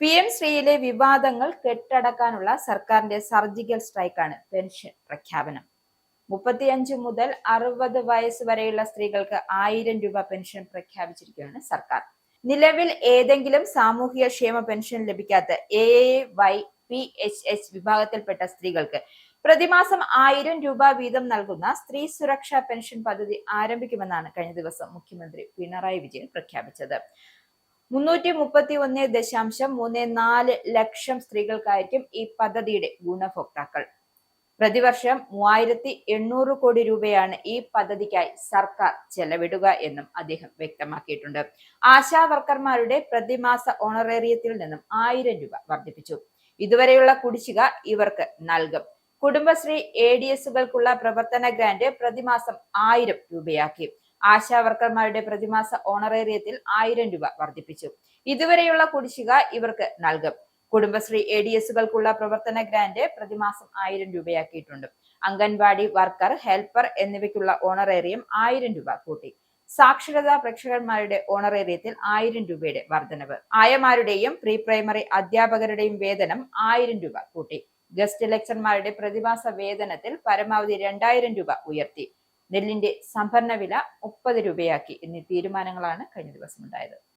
PM ശ്രീയിലെ വിവാദങ്ങൾ കെട്ടടക്കാനുള്ള സർക്കാരിന്റെ surgical സ്ട്രൈക്കാണ് pension പ്രഖ്യാപനം. 35 മുതൽ 60 വയസ്സ് വരെയുള്ള സ്ത്രീകൾക്ക് 1000 രൂപ പെൻഷൻ പ്രഖ്യാപിച്ചിരിക്കുകയാണ് സർക്കാർ. നിലവിൽ ഏതെങ്കിലും സാമൂഹിക ക്ഷേമ പെൻഷൻ ലഭിക്കാത്ത AAYPHH വിഭാഗത്തിൽപ്പെട്ട സ്ത്രീകൾക്ക് പ്രതിമാസം 1000 രൂപ വീതം നൽകുന്ന സ്ത്രീ സുരക്ഷാ പെൻഷൻ പദ്ധതി ആരംഭിക്കുമെന്നാണ് കഴിഞ്ഞ ദിവസം മുഖ്യമന്ത്രി പിണറായി വിജയൻ പ്രഖ്യാപിച്ചത്. 331.34 ലക്ഷം സ്ത്രീകൾക്കായിരിക്കും ഈ പദ്ധതിയുടെ ഗുണഭോക്താക്കൾ. പ്രതിവർഷം 3800 കോടി രൂപയാണ് ഈ പദ്ധതിക്കായി സർക്കാർ ചെലവിടുക എന്നും അദ്ദേഹം വ്യക്തമാക്കിയിട്ടുണ്ട്. ആശാ വർക്കർമാരുടെ പ്രതിമാസ ഓണറേറിയത്തിൽ നിന്നും 1000 രൂപ വർദ്ധിപ്പിച്ചു. ഇതുവരെയുള്ള കുടിശ്ശിക ഇവർക്ക് നൽകും. കുടുംബശ്രീ ADSകൾക്കുള്ള പ്രവർത്തന ഗ്രാന്റ് പ്രതിമാസം 1000 രൂപയാക്കി. ആശാ വർക്കർമാരുടെ പ്രതിമാസ ഓണറേറിയത്തിൽ 1000 രൂപ വർദ്ധിപ്പിച്ചു. ഇതുവരെയുള്ള കുടിശ്ശിക ഇവർക്ക് നൽകും. കുടുംബശ്രീ ADSകൾക്കുള്ള പ്രവർത്തന ഗ്രാന്റ് പ്രതിമാസം 1000 രൂപയാക്കിയിട്ടുണ്ട്. അംഗൻവാടി വർക്കർ, ഹെൽപ്പർ എന്നിവയ്ക്കുള്ള ഓണറേറിയം 1000 രൂപ കൂട്ടി. സാക്ഷരതാ പ്രേക്ഷകന്മാരുടെ ഓണറേറിയത്തിൽ 1000 രൂപയുടെ വർധനവ്. ആയമാരുടെയും പ്രീ പ്രൈമറി അധ്യാപകരുടെയും വേതനം 1000 രൂപ കൂട്ടി. ഗസ്റ്റ് ലെക്ചർമാരുടെ പ്രതിമാസ വേതനത്തിൽ പരമാവധി 2000 രൂപ ഉയർത്തി. നെല്ലിന്റെ സംഭരണ വില 30 രൂപയാക്കി എന്നീ തീരുമാനങ്ങളാണ് കഴിഞ്ഞ ദിവസം ഉണ്ടായത്.